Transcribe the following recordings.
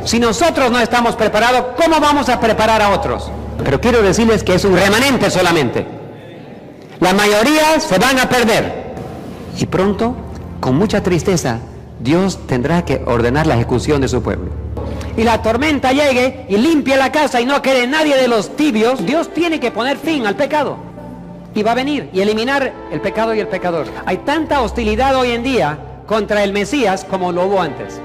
Si nosotros no estamos preparados, ¿cómo vamos a preparar a otros? Pero quiero decirles que es un remanente solamente. La mayoría se van a perder. Y pronto, con mucha tristeza, Dios tendrá que ordenar la ejecución de su pueblo. Y la tormenta llegue y limpie la casa y no quede nadie de los tibios. Dios tiene que poner fin al pecado. Y va a venir y eliminar el pecado y el pecador. Hay tanta hostilidad hoy en día contra el Mesías como lo hubo antes.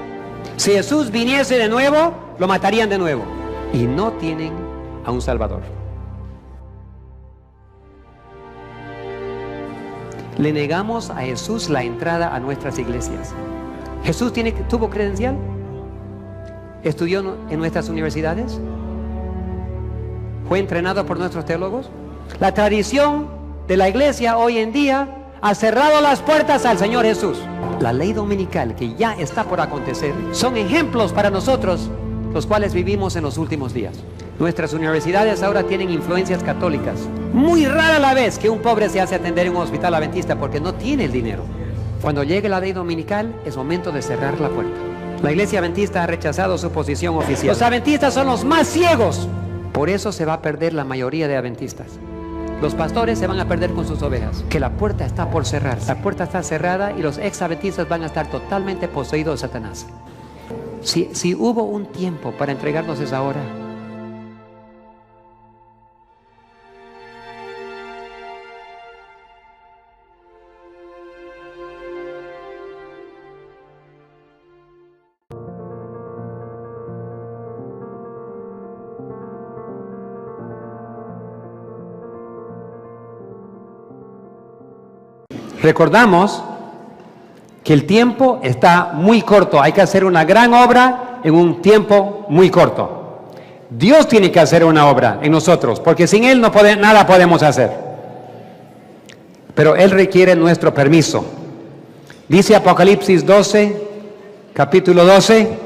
Si Jesús viniese de nuevo, lo matarían de nuevo. Y no tienen a un Salvador. Le negamos a Jesús la entrada a nuestras iglesias. ¿Jesús tuvo credencial? ¿Estudió en nuestras universidades? ¿Fue entrenado por nuestros teólogos? La tradición de la iglesia hoy en día ha cerrado las puertas al Señor Jesús. La ley dominical que ya está por acontecer son ejemplos para nosotros, los cuales vivimos en los últimos días. Nuestras universidades ahora tienen influencias católicas. Muy rara la vez que un pobre se hace atender en un hospital adventista porque no tiene el dinero. Cuando llegue la ley dominical es momento de cerrar la puerta. La iglesia adventista ha rechazado su posición oficial. Los adventistas son los más ciegos. Por eso se va a perder la mayoría de adventistas. Los pastores se van a perder con sus ovejas. Que la puerta está por cerrarse. La puerta está cerrada y los ex-adventistas van a estar totalmente poseídos de Satanás. Si hubo un tiempo para entregarnos es ahora. Recordamos que el tiempo está muy corto. Hay que hacer una gran obra en un tiempo muy corto. Dios tiene que hacer una obra en nosotros, porque sin Él nada podemos hacer. Pero Él requiere nuestro permiso. Dice Apocalipsis 12, capítulo 12,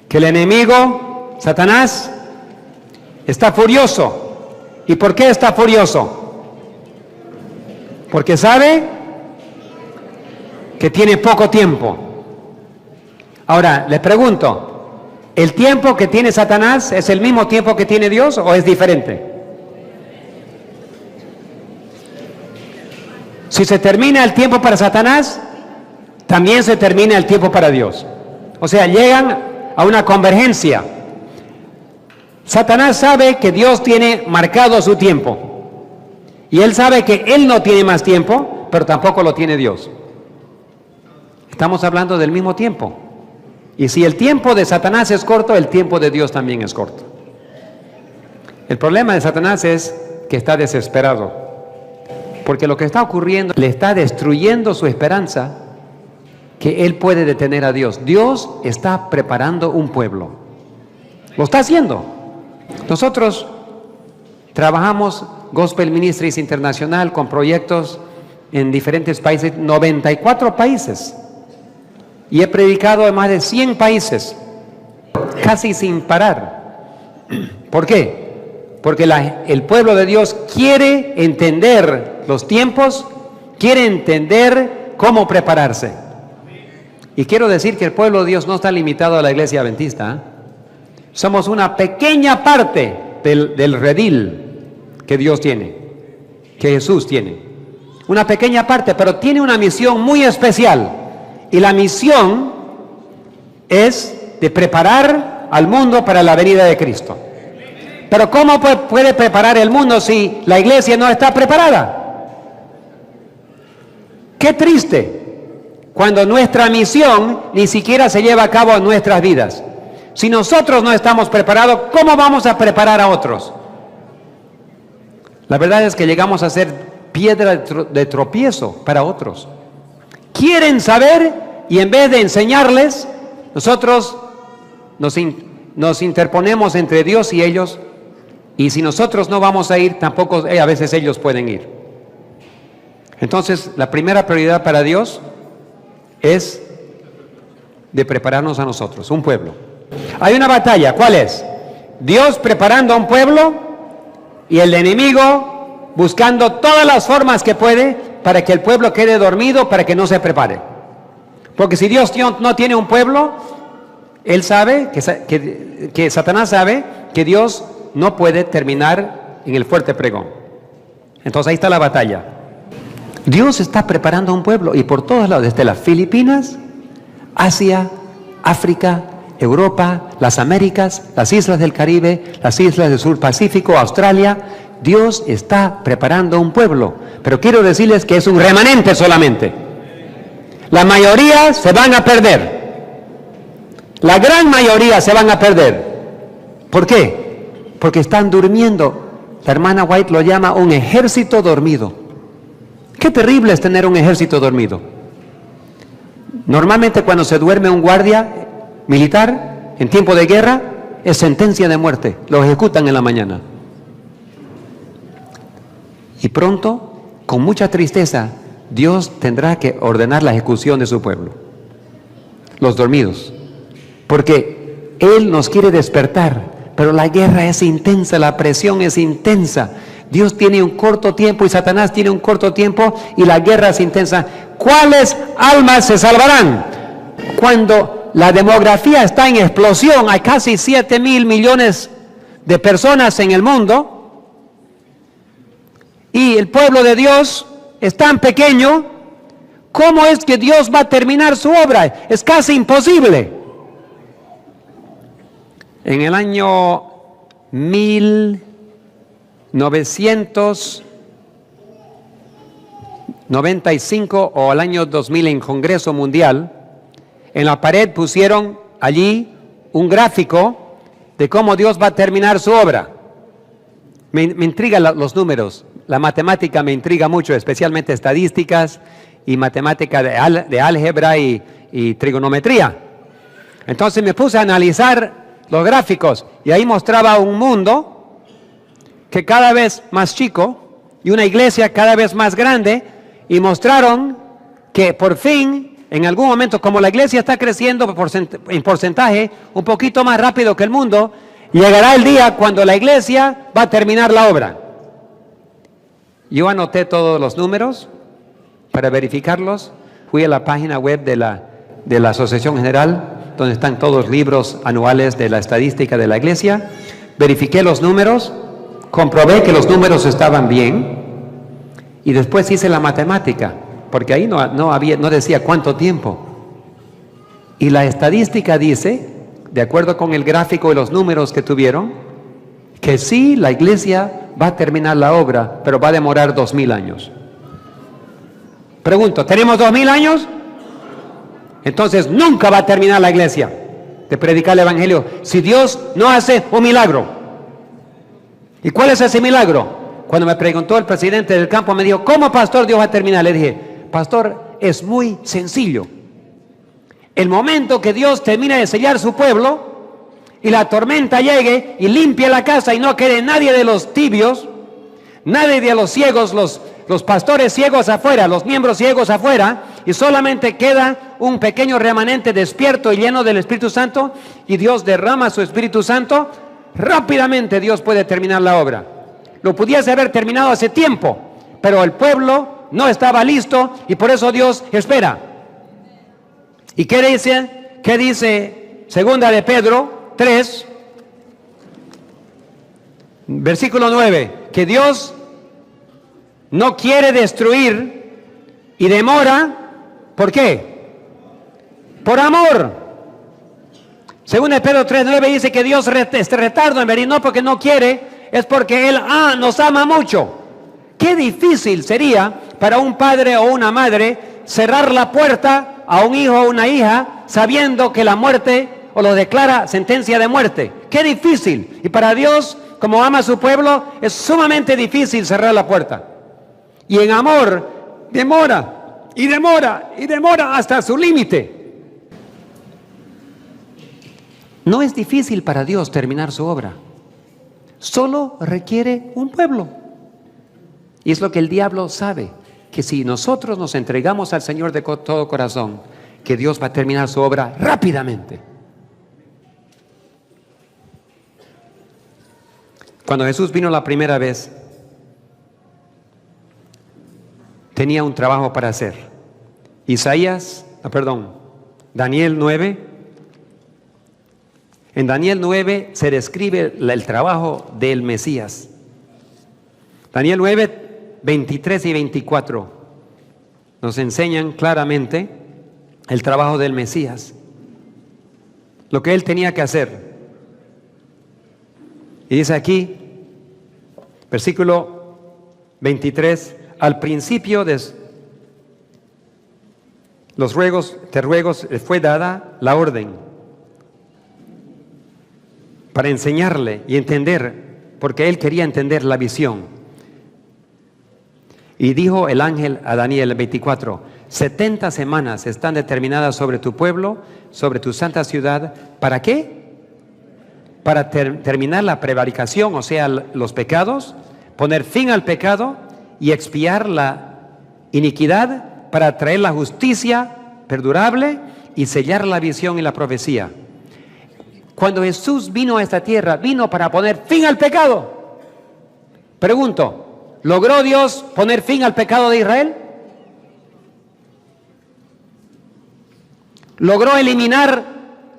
que el enemigo, Satanás, está furioso. ¿Y por qué está furioso? Porque sabe que tiene poco tiempo. Ahora, le pregunto, ¿el tiempo que tiene Satanás es el mismo tiempo que tiene Dios o es diferente? Si se termina el tiempo para Satanás, también se termina el tiempo para Dios. O sea, llegan a una convergencia. Satanás sabe que Dios tiene marcado su tiempo. Y él sabe que él no tiene más tiempo, pero tampoco lo tiene Dios. Estamos hablando del mismo tiempo. Y si el tiempo de Satanás es corto, el tiempo de Dios también es corto. El problema de Satanás es que está desesperado. Porque lo que está ocurriendo le está destruyendo su esperanza que él puede detener a Dios. Dios está preparando un pueblo. Lo está haciendo. Nosotros trabajamos Gospel Ministries Internacional con proyectos en diferentes países, 94 países. Y he predicado en más de 100 países, casi sin parar. ¿Por qué? Porque el pueblo de Dios quiere entender los tiempos, quiere entender cómo prepararse. Y quiero decir que el pueblo de Dios no está limitado a la iglesia adventista, ¿eh? Somos una pequeña parte del redil que Dios tiene, que Jesús tiene. Una pequeña parte, pero tiene una misión muy especial. Y la misión es de preparar al mundo para la venida de Cristo. Pero ¿cómo puede preparar el mundo si la iglesia no está preparada? Qué triste cuando nuestra misión ni siquiera se lleva a cabo en nuestras vidas. Si nosotros no estamos preparados, ¿cómo vamos a preparar a otros? La verdad es que llegamos a ser piedra de tropiezo para otros. Quieren saber y en vez de enseñarles, nosotros nos interponemos entre Dios y ellos, y si nosotros no vamos a ir, tampoco a veces ellos pueden ir. Entonces, la primera prioridad para Dios es de prepararnos a nosotros, un pueblo. Hay una batalla, ¿cuál es? Dios preparando a un pueblo y el enemigo buscando todas las formas que puede para que el pueblo quede dormido, para que no se prepare. Porque si Dios no tiene un pueblo, Él sabe, que Satanás sabe que Dios no puede terminar en el fuerte pregón. Entonces ahí está la batalla. Dios está preparando un pueblo y por todos lados, desde las Filipinas, Asia, África, Europa, las Américas, las islas del Caribe, las islas del Sur Pacífico, Australia, Dios está preparando un pueblo. Pero quiero decirles que es un remanente solamente. La mayoría se van a perder. La gran mayoría se van a perder. ¿Por qué? Porque están durmiendo. La hermana White lo llama un ejército dormido. Qué terrible es tener un ejército dormido. Normalmente cuando se duerme un guardia militar en tiempo de guerra es sentencia de muerte, lo ejecutan en la mañana. Y pronto, con mucha tristeza, Dios tendrá que ordenar la ejecución de su pueblo, los dormidos, porque Él nos quiere despertar, pero la guerra es intensa, la presión es intensa. Dios tiene un corto tiempo y Satanás tiene un corto tiempo y la guerra es intensa. ¿Cuáles almas se salvarán? Cuando la demografía está en explosión, hay casi 7,000 millones de personas en el mundo y el pueblo de Dios es tan pequeño. ¿Cómo es que Dios va a terminar su obra? Es casi imposible. En el año 1995 o al año 2000 en Congreso Mundial, en la pared pusieron allí un gráfico de cómo Dios va a terminar su obra. Me intrigan los números, la matemática me intriga mucho, especialmente estadísticas y matemática de álgebra y trigonometría. Entonces me puse a analizar los gráficos y ahí mostraba un mundo que cada vez más chico y una iglesia cada vez más grande, y mostraron que por fin, en algún momento, como la iglesia está creciendo en porcentaje un poquito más rápido que el mundo, llegará el día cuando la iglesia va a terminar la obra. Yo anoté todos los números para verificarlos, fui a la página web de la Asociación General, donde están todos los libros anuales de la estadística de la iglesia, verifiqué los números, comprobé que los números estaban bien y después hice la matemática, porque ahí no decía cuánto tiempo. Y la estadística dice, de acuerdo con el gráfico y los números que tuvieron, que sí, la iglesia va a terminar la obra, pero va a demorar 2000 años. Pregunto, ¿tenemos 2000 años? Entonces nunca va a terminar la iglesia de predicar el evangelio si Dios no hace un milagro. ¿Y cuál es ese milagro? Cuando me preguntó el presidente del campo, me dijo, ¿cómo, pastor, Dios va a terminar? Le dije, pastor, es muy sencillo. El momento que Dios termine de sellar su pueblo y la tormenta llegue y limpie la casa y no quede nadie de los tibios, nadie de los ciegos, los pastores ciegos afuera, los miembros ciegos afuera, y solamente queda un pequeño remanente despierto y lleno del Espíritu Santo, y Dios derrama su Espíritu Santo, rápidamente Dios puede terminar la obra. Lo pudiese haber terminado hace tiempo, pero el pueblo no estaba listo y por eso Dios espera. ¿Y qué dice? ¿Qué dice segunda de Pedro 3, versículo 9? Que Dios no quiere destruir y demora. ¿Por qué? Por amor. Segunda de Pedro 3:9 dice que Dios retardo en venir, no porque no quiere, es porque Él nos ama mucho. Qué difícil sería para un padre o una madre cerrar la puerta a un hijo o una hija sabiendo que la muerte o lo declara sentencia de muerte. Qué difícil. Y para Dios, como ama a su pueblo, es sumamente difícil cerrar la puerta. Y en amor demora y demora y demora hasta su límite. No es difícil para Dios terminar su obra. Solo requiere un pueblo. Y es lo que el diablo sabe, que si nosotros nos entregamos al Señor de todo corazón, que Dios va a terminar su obra rápidamente. Cuando Jesús vino la primera vez, tenía un trabajo para hacer. Daniel 9, En Daniel 9 se describe el trabajo del Mesías. Daniel 9, 23 y 24 nos enseñan claramente el trabajo del Mesías, lo que él tenía que hacer. Y dice aquí, versículo 23, al principio de los ruegos, fue dada la orden para enseñarle y entender, porque él quería entender la visión. Y dijo el ángel a Daniel 24, 70 semanas están determinadas sobre tu pueblo, sobre tu santa ciudad. ¿Para qué? Para terminar la prevaricación, o sea, los pecados, poner fin al pecado y expiar la iniquidad, para traer la justicia perdurable y sellar la visión y la profecía. Cuando Jesús vino a esta tierra, vino para poner fin al pecado. Pregunto, ¿logró Dios poner fin al pecado de Israel? ¿Logró eliminar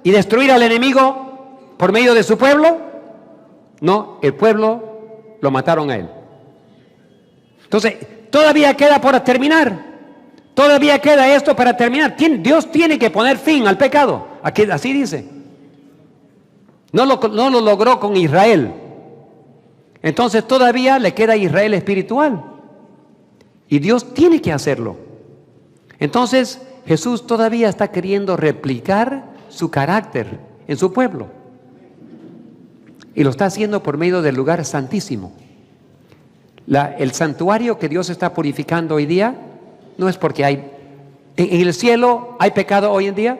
y destruir al enemigo por medio de su pueblo? No, el pueblo lo mataron a él. Entonces, todavía queda por terminar. Todavía queda esto para terminar. Dios tiene que poner fin al pecado. Aquí, así dice. No lo logró con Israel. Entonces todavía le queda Israel espiritual. Y Dios tiene que hacerlo. Entonces Jesús todavía está queriendo replicar su carácter en su pueblo. Y lo está haciendo por medio del lugar santísimo. El santuario que Dios está purificando hoy día no es porque hay... ¿En el cielo hay pecado hoy en día?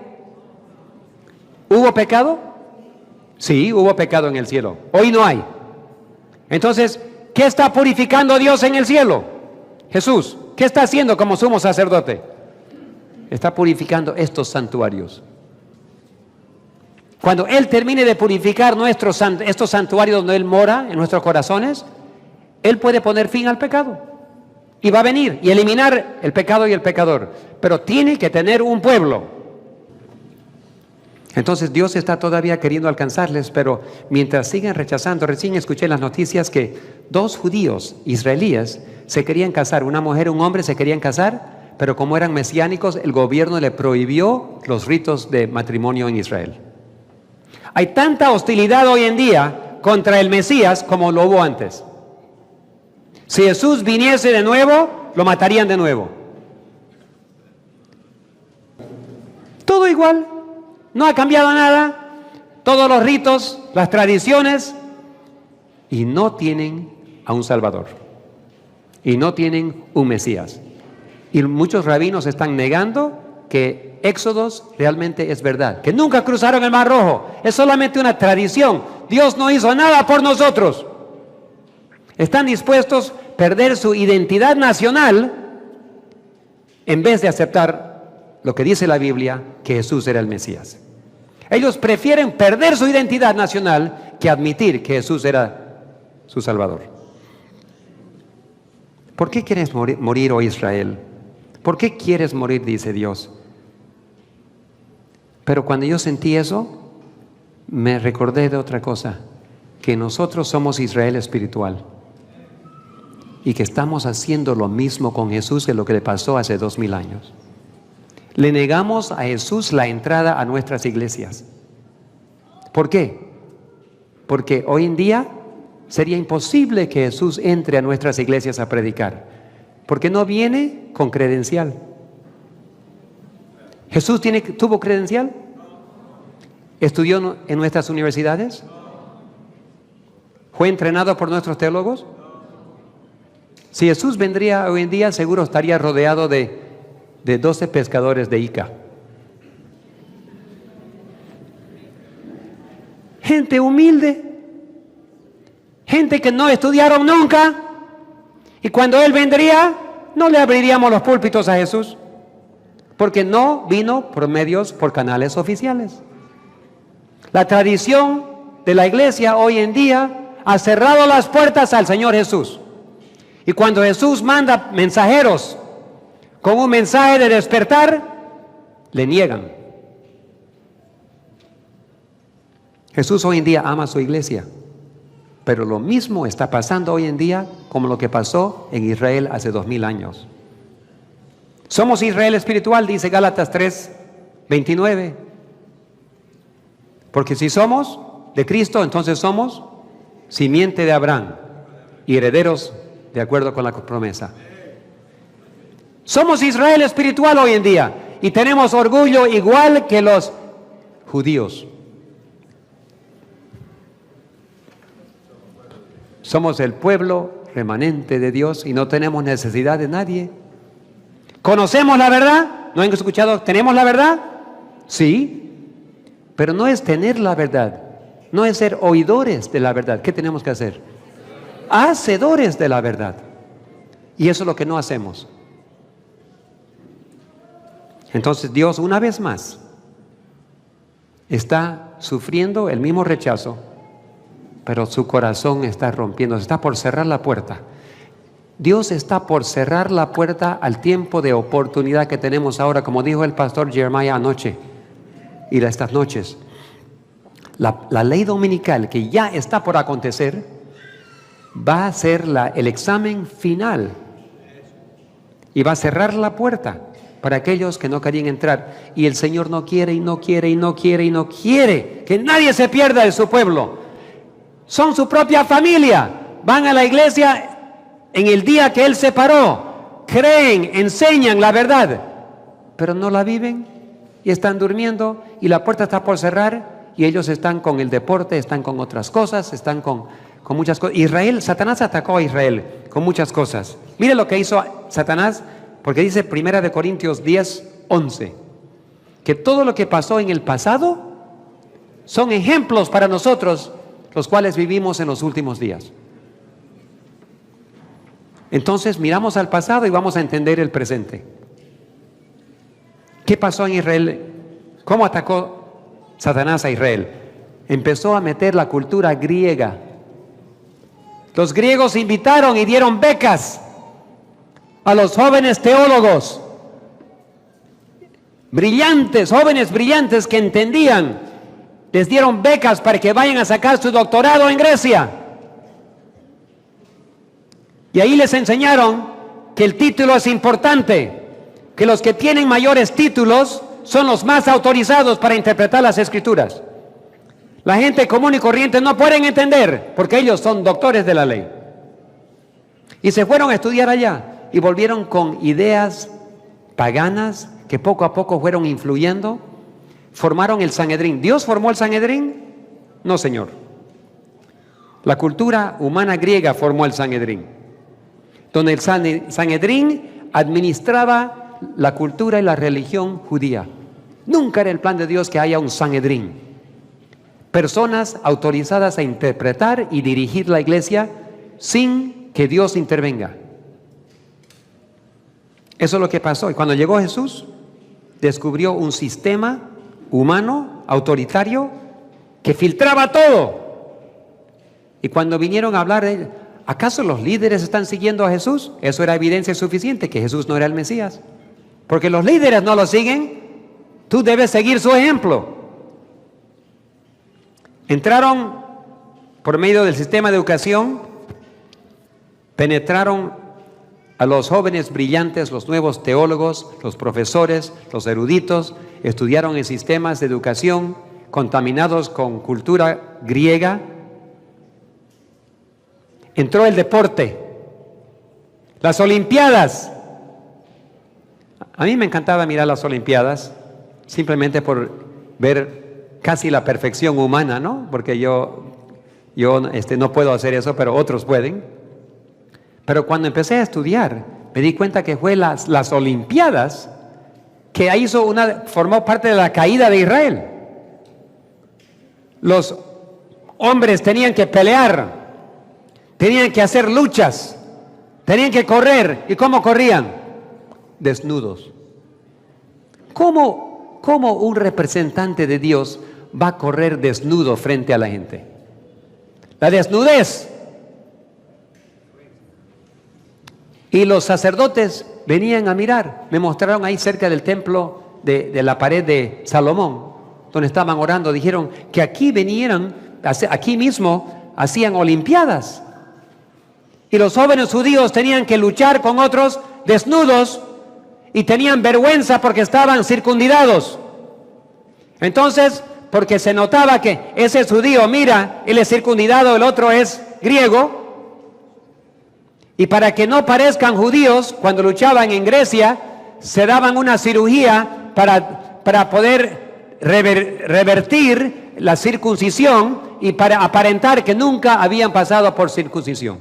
¿Hubo pecado? Sí, hubo pecado en el cielo. Hoy no hay. Entonces, ¿qué está purificando Dios en el cielo? Jesús, ¿qué está haciendo como sumo sacerdote? Está purificando estos santuarios. Cuando Él termine de purificar estos santuarios donde Él mora, en nuestros corazones, Él puede poner fin al pecado. Y va a venir y eliminar el pecado y el pecador. Pero tiene que tener un pueblo. Entonces Dios está todavía queriendo alcanzarles, pero mientras siguen rechazando, recién escuché en las noticias que 2 judíos israelíes se querían casar, una mujer y un hombre se querían casar, pero como eran mesiánicos, el gobierno le prohibió los ritos de matrimonio en Israel. Hay tanta hostilidad hoy en día contra el Mesías como lo hubo antes. Si Jesús viniese de nuevo, lo matarían de nuevo. Todo igual. No ha cambiado nada, todos los ritos, las tradiciones, y no tienen a un Salvador, y no tienen un Mesías. Y muchos rabinos están negando que Éxodos realmente es verdad, que nunca cruzaron el Mar Rojo, es solamente una tradición. Dios no hizo nada por nosotros. Están dispuestos a perder su identidad nacional en vez de aceptar lo que dice la Biblia, que Jesús era el Mesías. Ellos prefieren perder su identidad nacional que admitir que Jesús era su Salvador. ¿Por qué quieres morir, oh Israel? ¿Por qué quieres morir? Dice Dios. Pero cuando yo sentí eso, me recordé de otra cosa, que nosotros somos Israel espiritual y que estamos haciendo lo mismo con Jesús que lo que le pasó hace 2000 años. Le negamos a Jesús la entrada a nuestras iglesias. ¿Por qué? Porque hoy en día sería imposible que Jesús entre a nuestras iglesias a predicar, porque no viene con credencial. ¿Jesús tuvo credencial? ¿Estudió en nuestras universidades? ¿Fue entrenado por nuestros teólogos? Si Jesús vendría hoy en día, seguro estaría rodeado de 12 pescadores de Ica. Gente humilde, gente que no estudiaron nunca, y cuando Él vendría, no le abriríamos los púlpitos a Jesús, porque no vino por canales oficiales. La tradición de la iglesia hoy en día ha cerrado las puertas al Señor Jesús. Y cuando Jesús manda mensajeros con un mensaje de despertar, le niegan. Jesús hoy en día ama a su iglesia, pero lo mismo está pasando hoy en día como lo que pasó en Israel hace 2000 años. Somos Israel espiritual, dice Gálatas 3:29. Porque si somos de Cristo, entonces somos simiente de Abraham y herederos de acuerdo con la promesa. Somos Israel espiritual hoy en día y tenemos orgullo igual que los judíos. Somos el pueblo remanente de Dios y no tenemos necesidad de nadie. ¿Conocemos la verdad? ¿No han escuchado? ¿Tenemos la verdad? Sí. Pero no es tener la verdad, no es ser oidores de la verdad. ¿Qué tenemos que hacer? Hacedores de la verdad. Y eso es lo que no hacemos. Entonces Dios, una vez más, está sufriendo el mismo rechazo, pero su corazón está rompiendo, está por cerrar la puerta. Dios está por cerrar la puerta al tiempo de oportunidad que tenemos ahora, como dijo el pastor Jeremiah anoche y estas noches. La ley dominical que ya está por acontecer va a ser el examen final y va a cerrar la puerta para aquellos que no querían entrar. Y el Señor no quiere y no quiere y no quiere y no quiere que nadie se pierda de su pueblo. Son su propia familia, van a la iglesia en el día que Él separó, creen, enseñan la verdad, pero no la viven y están durmiendo y la puerta está por cerrar y ellos están con el deporte, están con otras cosas, están con muchas cosas. Satanás atacó a Israel con muchas cosas. Mire lo que hizo Satanás, porque dice 1 Corintios 10:11, que todo lo que pasó en el pasado son ejemplos para nosotros, los cuales vivimos en los últimos días. Entonces miramos al pasado y vamos a entender el presente. ¿Qué pasó en Israel? ¿Cómo atacó Satanás a Israel? Empezó a meter la cultura griega. Los griegos invitaron y dieron becas a los jóvenes teólogos, brillantes, jóvenes brillantes que entendían. Les dieron becas para que vayan a sacar su doctorado en Grecia. Y ahí les enseñaron que el título es importante, que los que tienen mayores títulos son los más autorizados para interpretar las Escrituras. La gente común y corriente no pueden entender, porque ellos son doctores de la ley. Y se fueron a estudiar allá y volvieron con ideas paganas que poco a poco fueron influyendo. Formaron el Sanedrín. ¿Dios formó el Sanedrín? No, señor. La cultura humana griega formó el Sanedrín, donde el Sanedrín administraba la cultura y la religión judía. Nunca era el plan de Dios que haya un Sanedrín, personas autorizadas a interpretar y dirigir la iglesia sin que Dios intervenga. Eso es lo que pasó. Y cuando llegó Jesús, descubrió un sistema humano, autoritario, que filtraba todo. Y cuando vinieron a hablar de él, ¿acaso los líderes están siguiendo a Jesús? Eso era evidencia suficiente que Jesús no era el Mesías. Porque los líderes no lo siguen, tú debes seguir su ejemplo. Entraron por medio del sistema de educación, penetraron a los jóvenes brillantes, los nuevos teólogos, los profesores, los eruditos, estudiaron en sistemas de educación contaminados con cultura griega. Entró el deporte, las olimpiadas. A mí me encantaba mirar las olimpiadas, simplemente por ver casi la perfección humana, ¿no? Porque yo no puedo hacer eso, pero otros pueden. Pero cuando empecé a estudiar, me di cuenta que fue las olimpiadas que formó parte de la caída de Israel. Los hombres tenían que pelear, tenían que hacer luchas, tenían que correr. ¿Y cómo corrían? Desnudos. ¿Cómo un representante de Dios va a correr desnudo frente a la gente? La desnudez. Y los sacerdotes venían a mirar. Me mostraron ahí cerca del templo de la pared de Salomón, donde estaban orando, dijeron que aquí vinieran, aquí mismo hacían olimpiadas. Y los jóvenes judíos tenían que luchar con otros desnudos y tenían vergüenza porque estaban circuncidados. Entonces, porque se notaba que ese es judío, mira, él es circuncidado, el otro es griego. Y para que no parezcan judíos, cuando luchaban en Grecia, se daban una cirugía para poder revertir la circuncisión y para aparentar que nunca habían pasado por circuncisión.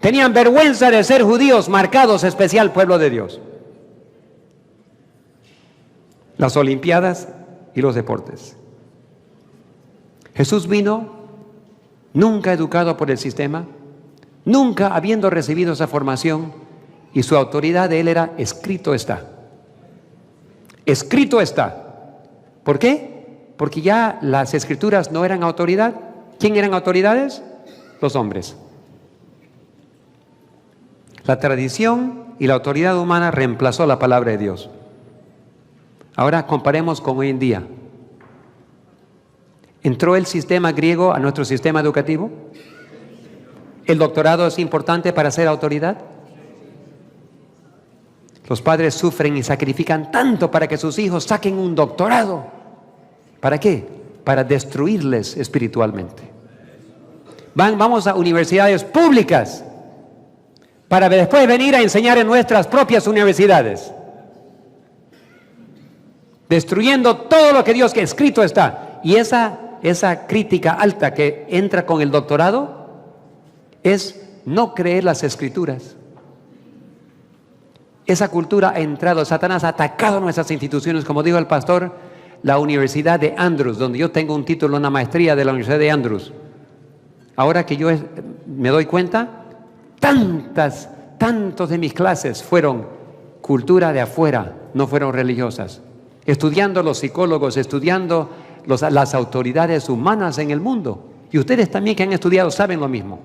Tenían vergüenza de ser judíos marcados, especial pueblo de Dios. Las olimpiadas y los deportes. Jesús vino nunca educado por el sistema, nunca habiendo recibido esa formación, y su autoridad de él era: escrito está. Escrito está. ¿Por qué? Porque ya las escrituras no eran autoridad. ¿Quién eran autoridades? Los hombres. La tradición y la autoridad humana reemplazó la palabra de Dios. Ahora comparemos con hoy en día. ¿Entró el sistema griego a nuestro sistema educativo? ¿El doctorado es importante para ser autoridad? Los padres sufren y sacrifican tanto para que sus hijos saquen un doctorado. ¿Para qué? Para destruirles espiritualmente. Vamos a universidades públicas para después venir a enseñar en nuestras propias universidades, destruyendo todo lo que Dios que escrito está. Y esa crítica alta que entra con el doctorado es no creer las escrituras. Esa cultura ha entrado, Satanás ha atacado nuestras instituciones, como dijo el pastor, la Universidad de Andrews, donde yo tengo un título, una maestría de la Universidad de Andrews. Ahora que yo me doy cuenta, tantos de mis clases fueron cultura de afuera, no fueron religiosas. Estudiando los psicólogos, estudiando las autoridades humanas en el mundo. Y ustedes también que han estudiado saben lo mismo.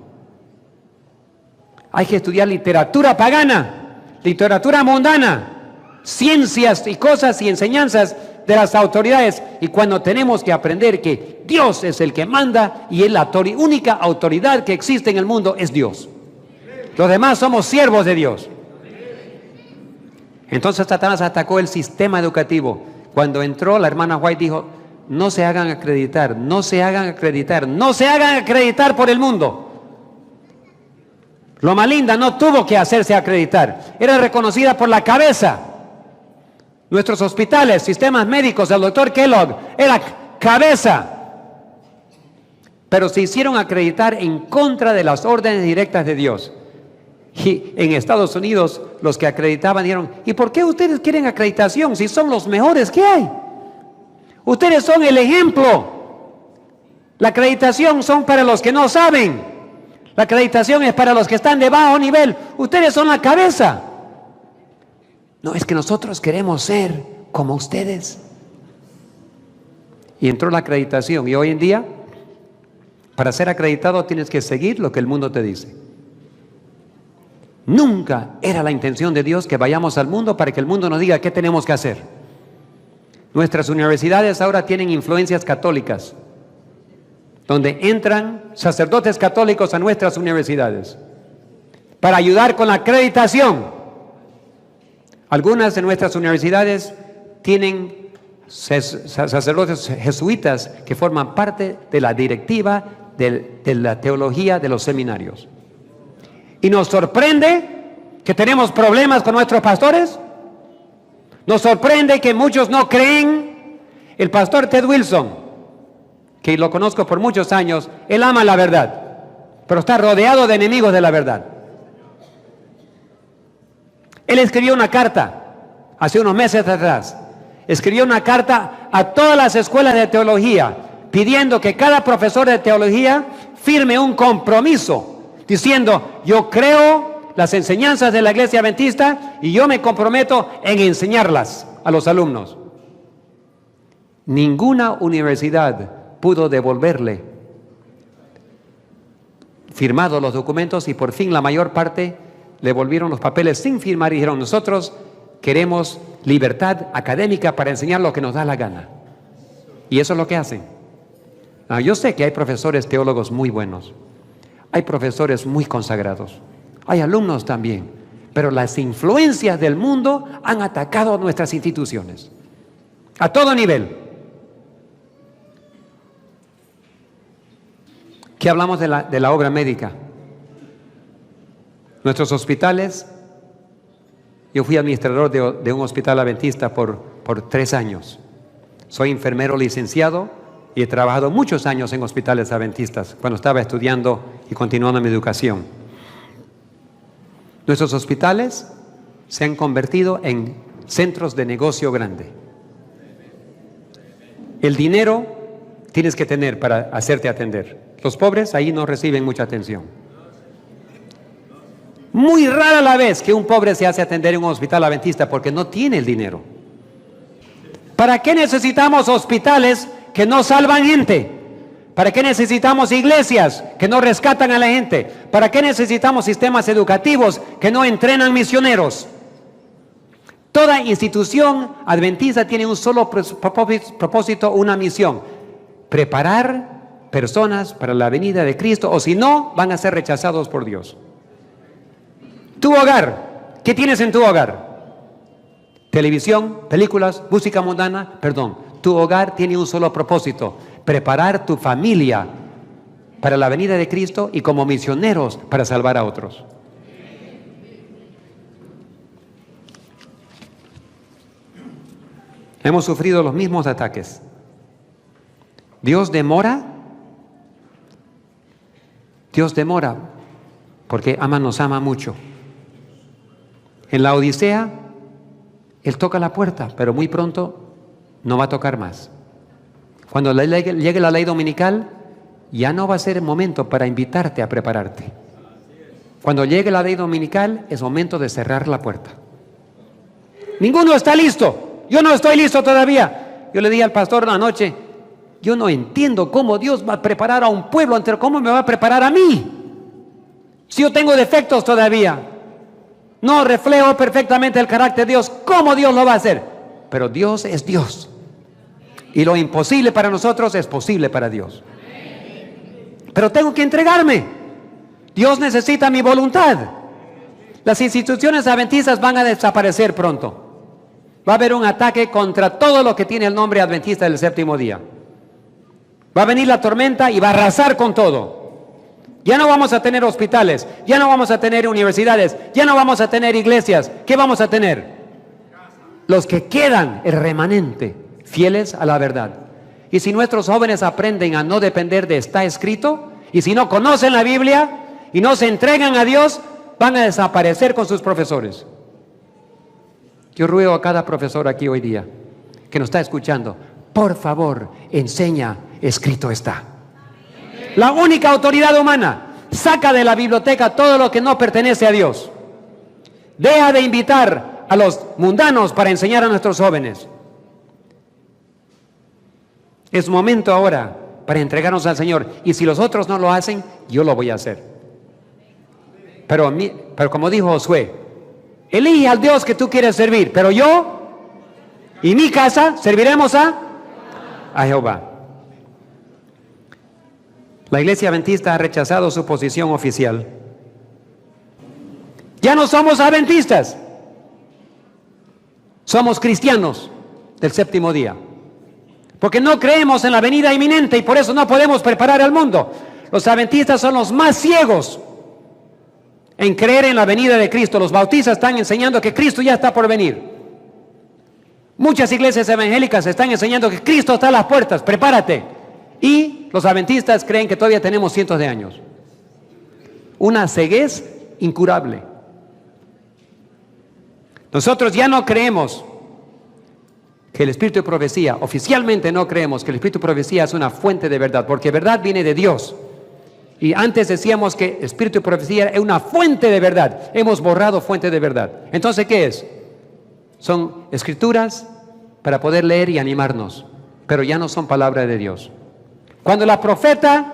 Hay que estudiar literatura pagana, literatura mundana, ciencias y cosas y enseñanzas de las autoridades. Y cuando tenemos que aprender que Dios es el que manda y la única autoridad que existe en el mundo es Dios. Los demás somos siervos de Dios. Entonces Satanás atacó el sistema educativo. Cuando entró, la hermana White dijo: no se hagan acreditar, no se hagan acreditar, no se hagan acreditar por el mundo. Loma Linda no tuvo que hacerse acreditar, era reconocida por la cabeza. Nuestros hospitales, sistemas médicos, el doctor Kellogg era cabeza. Pero se hicieron acreditar en contra de las órdenes directas de Dios. Y en Estados Unidos los que acreditaban dijeron: ¿y por qué ustedes quieren acreditación si son los mejores que hay? Ustedes son el ejemplo. La acreditación son para los que no saben. La acreditación es para los que están de bajo nivel. Ustedes son la cabeza. No, es que nosotros queremos ser como ustedes. Y entró la acreditación. Y hoy en día, para ser acreditado tienes que seguir lo que el mundo te dice. Nunca era la intención de Dios que vayamos al mundo para que el mundo nos diga qué tenemos que hacer. Nuestras universidades ahora tienen influencias católicas, donde entran sacerdotes católicos a nuestras universidades para ayudar con la acreditación. Algunas de nuestras universidades tienen sacerdotes jesuitas que forman parte de la directiva de la teología de los seminarios. Y nos sorprende que tenemos problemas con nuestros pastores. Nos sorprende que muchos no creen. El pastor Ted Wilson, que lo conozco por muchos años, él ama la verdad, pero está rodeado de enemigos de la verdad. Él escribió una carta hace unos meses atrás. Escribió una carta a todas las escuelas de teología pidiendo que cada profesor de teología firme un compromiso diciendo: yo creo las enseñanzas de la Iglesia Adventista y yo me comprometo en enseñarlas a los alumnos. Ninguna universidad pudo devolverle firmados los documentos, y por fin la mayor parte le volvieron los papeles sin firmar y dijeron: nosotros queremos libertad académica para enseñar lo que nos da la gana. Y eso es lo que hacen. Yo sé que hay profesores teólogos muy buenos, hay profesores muy consagrados, hay alumnos también, pero las influencias del mundo han atacado nuestras instituciones a todo nivel. ¿Qué hablamos de la obra médica? Nuestros hospitales, yo fui administrador de un hospital adventista por 3 años. Soy enfermero licenciado y he trabajado muchos años en hospitales adventistas cuando estaba estudiando y continuando mi educación. Nuestros hospitales se han convertido en centros de negocio grande. El dinero tienes que tener para hacerte atender. Los pobres ahí no reciben mucha atención. Muy rara la vez que un pobre se hace atender en un hospital adventista porque no tiene el dinero. ¿Para qué necesitamos hospitales que no salvan gente? ¿Para qué necesitamos iglesias que no rescatan a la gente? ¿Para qué necesitamos sistemas educativos que no entrenan misioneros? Toda institución adventista tiene un solo propósito, una misión: preparar personas para la venida de Cristo, o si no, van a ser rechazados por Dios. Tu hogar, ¿qué tienes en tu hogar? Televisión, películas, música mundana, perdón. Tu hogar tiene un solo propósito: preparar tu familia para la venida de Cristo y como misioneros para salvar a otros. Hemos sufrido los mismos ataques. Dios demora porque nos ama mucho. En la Odisea, Él toca la puerta, pero muy pronto no va a tocar más. Cuando llegue la ley dominical, ya no va a ser el momento para invitarte a prepararte. Cuando llegue la ley dominical, es momento de cerrar la puerta. Ninguno está listo. Yo no estoy listo todavía. Yo le dije al pastor anoche, yo no entiendo cómo Dios va a preparar a un pueblo entero. ¿Cómo me va a preparar a mí? Si yo tengo defectos todavía, no reflejo perfectamente el carácter de Dios, ¿cómo Dios lo va a hacer? Pero Dios es Dios. Y lo imposible para nosotros es posible para Dios. Pero tengo que entregarme. Dios necesita mi voluntad. Las instituciones adventistas van a desaparecer pronto. Va a haber un ataque contra todo lo que tiene el nombre adventista del séptimo día. Va a venir la tormenta y va a arrasar con todo. Ya no vamos a tener hospitales, ya no vamos a tener universidades, ya no vamos a tener iglesias. ¿Qué vamos a tener? Los que quedan, el remanente, fieles a la verdad. Y si nuestros jóvenes aprenden a no depender de está escrito, y si no conocen la Biblia y no se entregan a Dios, van a desaparecer con sus profesores. Yo ruego a cada profesor aquí hoy día que nos está escuchando, por favor, enseña, escrito está. La única autoridad humana, saca de la biblioteca todo lo que no pertenece a Dios. Deja de invitar a los mundanos para enseñar a nuestros jóvenes. Es momento ahora para entregarnos al Señor. Y si los otros no lo hacen, yo lo voy a hacer. Pero como dijo Josué, elige al Dios que tú quieres servir, pero yo y mi casa serviremos a Jehová. La iglesia adventista ha rechazado su posición oficial. Ya no somos adventistas, somos cristianos del séptimo día, porque no creemos en la venida inminente y por eso no podemos preparar al mundo. Los adventistas son los más ciegos en creer en la venida de Cristo. Los bautistas están enseñando que Cristo ya está por venir. Muchas iglesias evangélicas están enseñando que Cristo está a las puertas, prepárate. Y los adventistas creen que todavía tenemos cientos de años. Una ceguez incurable. Nosotros ya no creemos que el espíritu de profecía, oficialmente no creemos que el espíritu de profecía es una fuente de verdad, porque verdad viene de Dios. Y antes decíamos que el espíritu de profecía es una fuente de verdad. Hemos borrado fuente de verdad. Entonces, ¿qué es? Son escrituras para poder leer y animarnos, pero ya no son palabra de Dios. Cuando la profeta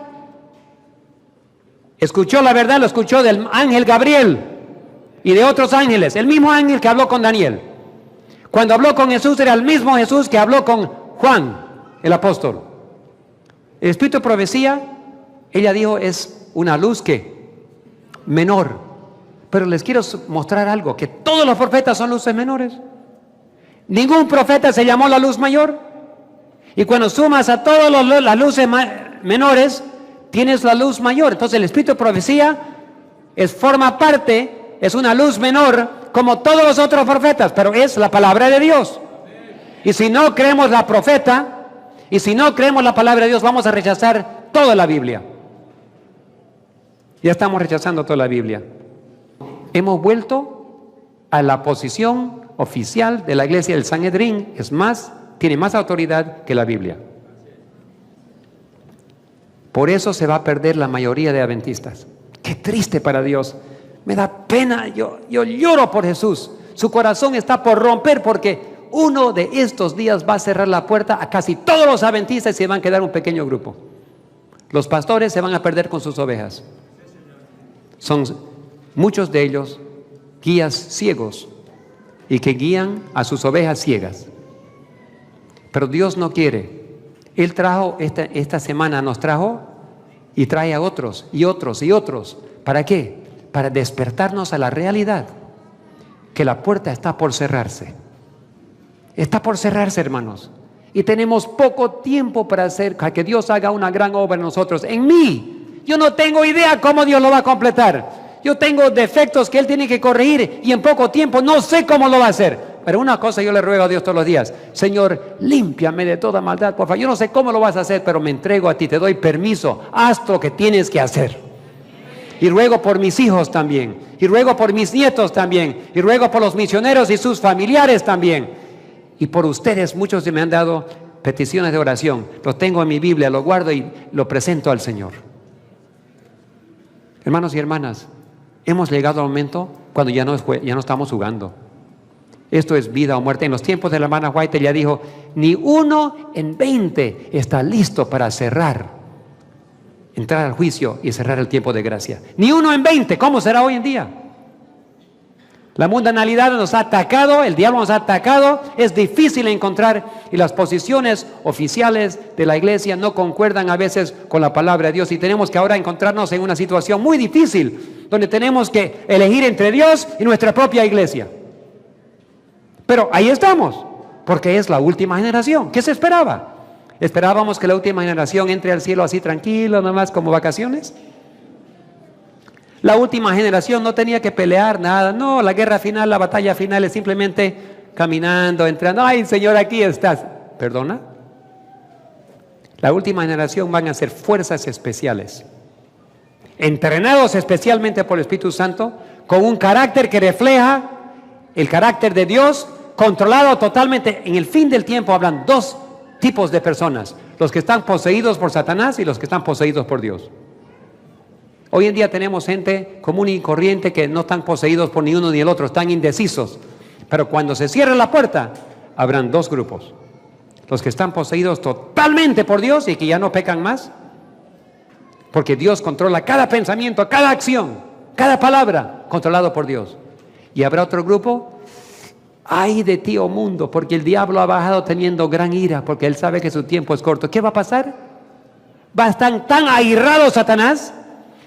escuchó la verdad, lo escuchó del ángel Gabriel y de otros ángeles, el mismo ángel que habló con Daniel. Cuando habló con Jesús era el mismo Jesús que habló con Juan el apóstol. El espíritu de profecía, ella dijo, es una luz que menor. Pero les quiero mostrar algo, que todos los profetas son luces menores. Ningún profeta se llamó la luz mayor. Y cuando sumas a todas las luces menores, tienes la luz mayor. Entonces el espíritu de profecía forma parte, es una luz menor como todos los otros profetas, pero es la palabra de Dios. Y si no creemos la profeta, y si no creemos la palabra de Dios, vamos a rechazar toda la Biblia. Ya estamos rechazando toda la Biblia. Hemos vuelto a la posición oficial de la iglesia del Sanedrín, es más, tiene más autoridad que la Biblia. Por eso se va a perder la mayoría de adventistas. Qué triste para Dios. Me da pena, yo lloro por Jesús. Su corazón está por romper porque uno de estos días va a cerrar la puerta a casi todos los adventistas y se van a quedar un pequeño grupo. Los pastores se van a perder con sus ovejas. Son muchos de ellos guías ciegos y que guían a sus ovejas ciegas. Pero Dios no quiere. Él trajo esta semana, nos trajo y trae a otros y otros y otros. ¿Para qué? Para despertarnos a la realidad que la puerta está por cerrarse. Está por cerrarse, hermanos. Y tenemos poco tiempo para que Dios haga una gran obra en nosotros. En mí, yo no tengo idea cómo Dios lo va a completar. Yo tengo defectos que Él tiene que corregir y en poco tiempo no sé cómo lo va a hacer. Pero una cosa yo le ruego a Dios todos los días: Señor, límpiame de toda maldad, por favor. Yo no sé cómo lo vas a hacer, pero me entrego a ti, te doy permiso, haz lo que tienes que hacer. Y ruego por mis hijos también, y ruego por mis nietos también, y ruego por los misioneros y sus familiares también. Y por ustedes, muchos me han dado peticiones de oración. Lo tengo en mi Biblia, lo guardo y lo presento al Señor. Hermanos y hermanas, hemos llegado al momento cuando ya no estamos jugando. Esto es vida o muerte. En los tiempos de la hermana White ella dijo, ni 1 en 20 está listo para entrar al juicio y cerrar el tiempo de gracia. Ni 1 en 20, ¿cómo será hoy en día? La mundanalidad nos ha atacado, el diablo nos ha atacado, es difícil encontrar y las posiciones oficiales de la iglesia no concuerdan a veces con la palabra de Dios y tenemos que ahora encontrarnos en una situación muy difícil donde tenemos que elegir entre Dios y nuestra propia iglesia. Pero ahí estamos, porque es la última generación. ¿Qué se esperaba? ¿Esperábamos que la última generación entre al cielo así tranquilo, nada más como vacaciones? La última generación no tenía que pelear nada. No, la guerra final, la batalla final es simplemente caminando, entrando. Ay, Señor, aquí estás. ¿Perdona? La última generación van a ser fuerzas especiales, entrenados especialmente por el Espíritu Santo, con un carácter que refleja el carácter de Dios, controlado totalmente. En el fin del tiempo hablan 2 tipos de personas: los que están poseídos por Satanás y los que están poseídos por Dios. Hoy en día tenemos gente común y corriente que no están poseídos por ni uno ni el otro, están indecisos. Pero cuando se cierre la puerta, habrán 2 grupos: los que están poseídos totalmente por Dios y que ya no pecan más, porque Dios controla cada pensamiento, cada acción, cada palabra, controlado por Dios. Y habrá otro grupo: ay de ti, oh mundo, porque el diablo ha bajado teniendo gran ira, porque él sabe que su tiempo es corto. ¿Qué va a pasar? Va a estar tan airado Satanás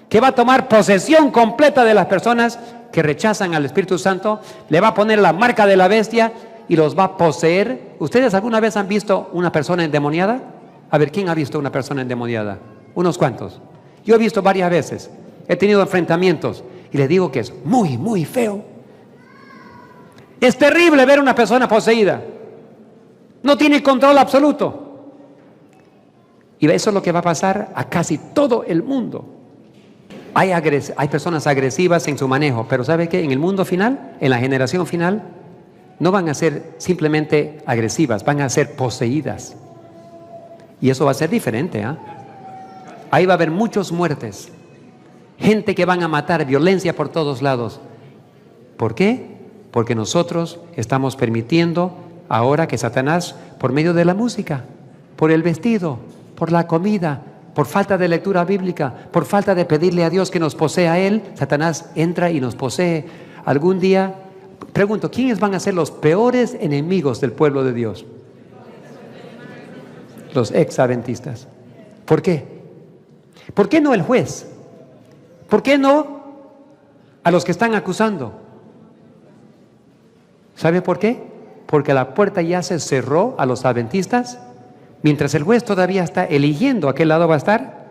que va a tomar posesión completa de las personas que rechazan al Espíritu Santo, le va a poner la marca de la bestia y los va a poseer. ¿Ustedes alguna vez han visto una persona endemoniada? A ver, ¿quién ha visto una persona endemoniada? Unos cuantos. Yo he visto varias veces, he tenido enfrentamientos y les digo que es muy, muy feo. Es terrible ver una persona poseída. No tiene control absoluto. Y eso es lo que va a pasar a casi todo el mundo. Hay personas agresivas en su manejo, pero ¿sabe qué? En el mundo final, en la generación final, no van a ser simplemente agresivas, van a ser poseídas. Y eso va a ser diferente, ¿eh? Ahí va a haber muchas muertes, gente que van a matar, violencia por todos lados. ¿Por qué? Porque nosotros estamos permitiendo ahora que Satanás, por medio de la música, por el vestido, por la comida, por falta de lectura bíblica, por falta de pedirle a Dios que nos posea a Él, Satanás entra y nos posee. Algún día, pregunto, ¿quiénes van a ser los peores enemigos del pueblo de Dios? los ex-adventistas. ¿Por qué? ¿Por qué no el juez? ¿Por qué no a los que están acusando? ¿Sabe por qué? Porque la puerta ya se cerró a los adventistas. Mientras el juez todavía está eligiendo a qué lado va a estar,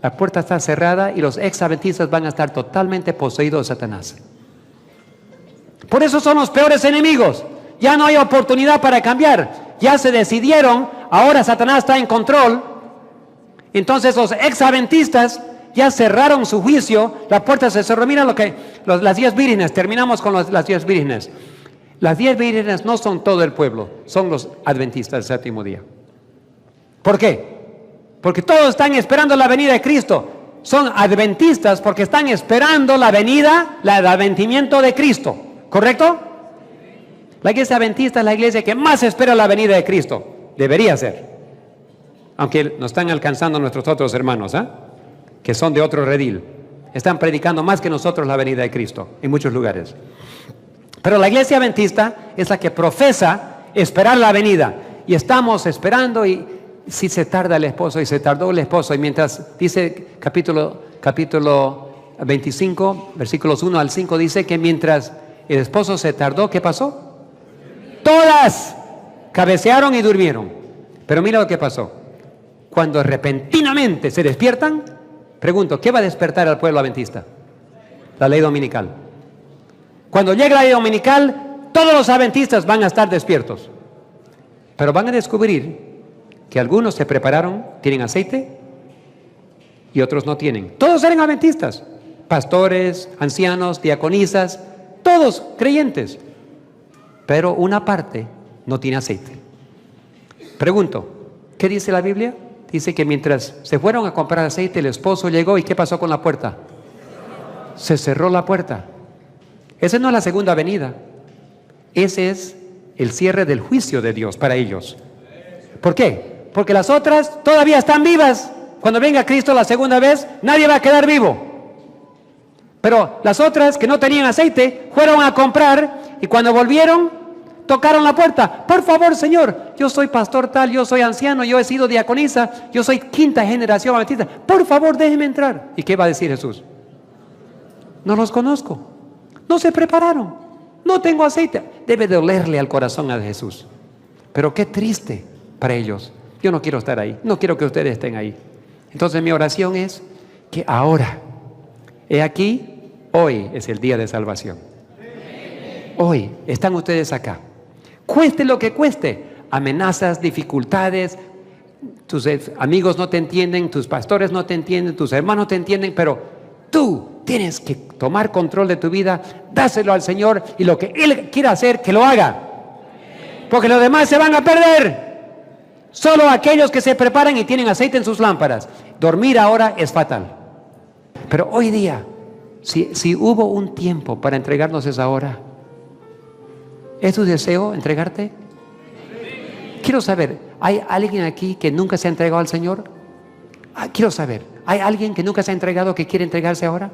la puerta está cerrada y los ex-adventistas van a estar totalmente poseídos de Satanás. Por eso son los peores enemigos. Ya no hay oportunidad para cambiar. Ya se decidieron, ahora Satanás está en control. Entonces los ex-adventistas ya cerraron su juicio, la puerta se cerró. Mira las 10 vírgenes, terminamos con las 10 vírgenes. Las 10 vírgenes no son todo el pueblo, son los adventistas del séptimo día. ¿Por qué? Porque todos están esperando la venida de Cristo. Son adventistas porque están esperando la venida, el advenimiento de Cristo. ¿Correcto? La iglesia adventista es la iglesia que más espera la venida de Cristo. Debería ser. Aunque nos están alcanzando nuestros otros hermanos, que son de otro redil. Están predicando más que nosotros la venida de Cristo en muchos lugares. Pero la iglesia adventista es la que profesa esperar la venida. Y estamos esperando, y si se tarda el esposo, y se tardó el esposo, y mientras dice capítulo 25, versículos 1 al 5, dice que mientras el esposo se tardó, ¿qué pasó? Todas cabecearon y durmieron. Pero mira lo que pasó. Cuando repentinamente se despiertan, pregunto, ¿qué va a despertar al pueblo adventista? La ley dominical. Cuando llegue la ley dominical, todos los adventistas van a estar despiertos. Pero van a descubrir que algunos se prepararon, tienen aceite, y otros no tienen. Todos eran adventistas, pastores, ancianos, diaconisas, todos creyentes. Pero una parte no tiene aceite. Pregunto, ¿qué dice la Biblia? Dice que mientras se fueron a comprar aceite, el esposo llegó, ¿y qué pasó con la puerta? Se cerró la puerta. Esa no es la segunda venida. Ese es el cierre del juicio de Dios para ellos. ¿Por qué? Porque las otras todavía están vivas. Cuando venga Cristo la segunda vez, nadie va a quedar vivo. Pero las otras que no tenían aceite, fueron a comprar, y cuando volvieron, tocaron la puerta. Por favor, Señor, yo soy pastor tal, yo soy anciano, yo he sido diaconisa, yo soy quinta generación adventista. Por favor, déjeme entrar. ¿Y qué va a decir Jesús? No los conozco. No se prepararon. No tengo aceite. Debe dolerle al corazón a Jesús. Pero qué triste para ellos. Yo no quiero estar ahí. No quiero que ustedes estén ahí. Entonces mi oración es que ahora, he aquí, hoy es el día de salvación. Hoy están ustedes acá. Cueste lo que cueste. Amenazas, dificultades. Tus amigos no te entienden, tus pastores no te entienden, tus hermanos te entienden, pero tú tienes que tomar control de tu vida, dáselo al Señor, y lo que Él quiera hacer, que lo haga. Porque los demás se van a perder. Solo aquellos que se preparan y tienen aceite en sus lámparas. Dormir ahora es fatal. Pero hoy día, si hubo un tiempo para entregarnos, es ahora. ¿Es tu deseo entregarte? Quiero saber, ¿hay alguien aquí que nunca se ha entregado al Señor? Quiero saber, ¿hay alguien que nunca se ha entregado que quiere entregarse ahora?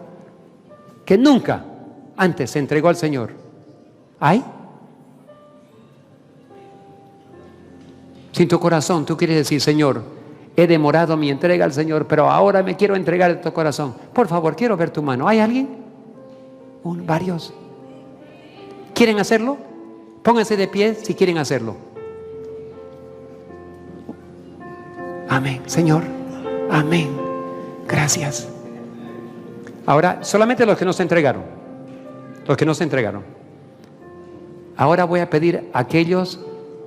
Que nunca antes se entregó al Señor. ¿Hay? Si en tu corazón tú quieres decir, Señor, he demorado mi entrega al Señor, pero ahora me quiero entregar de tu corazón. Por favor, quiero ver tu mano. ¿Hay alguien? Varios. ¿Quieren hacerlo? Pónganse de pie si quieren hacerlo. Amén, Señor. Amén. Gracias. Ahora, solamente los que no se entregaron. Los que no se entregaron. Ahora voy a pedir a aquellos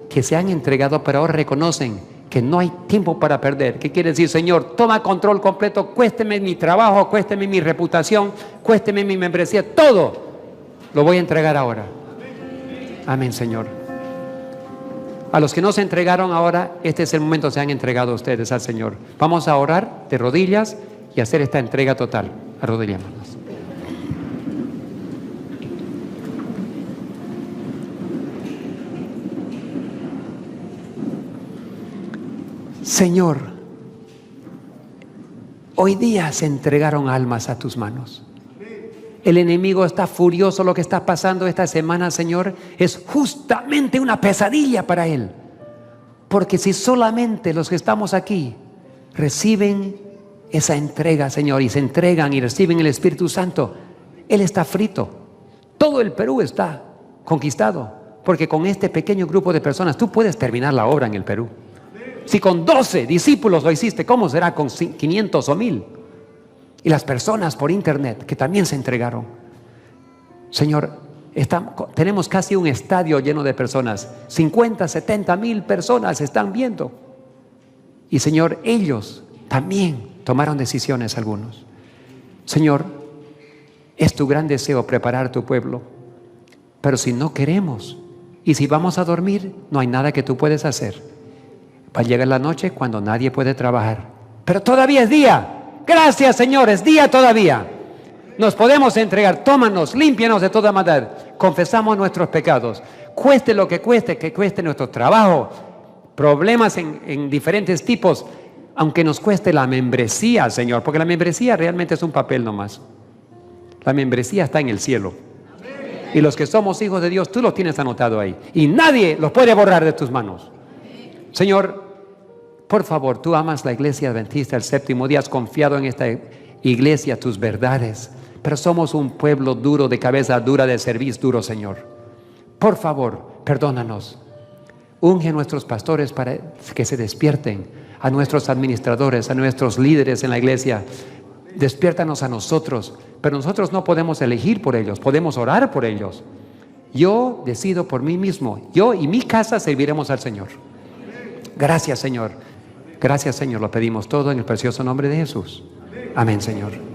que se han entregado, pero ahora reconocen que no hay tiempo para perder. ¿Qué quiere decir? Señor, toma control completo, cuésteme mi trabajo, cuésteme mi reputación, cuésteme mi membresía, todo lo voy a entregar ahora. Amén, Señor. A los que no se entregaron ahora, este es el momento, se han entregado ustedes al Señor. Vamos a orar de rodillas y hacer esta entrega total. Arrodillémonos. Señor, hoy día se entregaron almas a tus manos. El enemigo está furioso. Lo que está pasando esta semana, Señor, es justamente una pesadilla para él. Porque si solamente los que estamos aquí reciben esa entrega, Señor, y se entregan y reciben el Espíritu Santo, Él está frito. Todo el Perú está conquistado, porque con este pequeño grupo de personas tú puedes terminar la obra en el Perú. Si con 12 discípulos lo hiciste, ¿cómo será con 500 o 1000? Y las personas por internet que también se entregaron. Señor, tenemos casi un estadio lleno de personas. 50, 70 mil personas están viendo. Y Señor, ellos también tomaron decisiones algunos. Señor, es tu gran deseo preparar tu pueblo. Pero si no queremos y si vamos a dormir, no hay nada que tú puedes hacer. Va a llegar la noche cuando nadie puede trabajar. Pero todavía es día. Gracias, Señor, es día todavía. Nos podemos entregar. Tómanos, límpianos de toda maldad. Confesamos nuestros pecados. Cueste lo que cueste nuestro trabajo. Problemas en diferentes tipos. Aunque nos cueste la membresía, Señor. Porque la membresía realmente es un papel nomás. La membresía está en el cielo. Y los que somos hijos de Dios, tú los tienes anotado ahí. Y nadie los puede borrar de tus manos. Señor, por favor, tú amas la iglesia adventista el séptimo día, has confiado en esta iglesia tus verdades, pero somos un pueblo duro, de cabeza dura, de cerviz duro, Señor. Por favor, perdónanos. Unge a nuestros pastores para que se despierten, a nuestros administradores, a nuestros líderes en la iglesia. Despiértanos a nosotros, pero nosotros no podemos elegir por ellos, podemos orar por ellos. Yo decido por mí mismo, yo y mi casa serviremos al Señor. Gracias, Señor. Gracias, Señor. Lo pedimos todo en el precioso nombre de Jesús. Amén, Señor.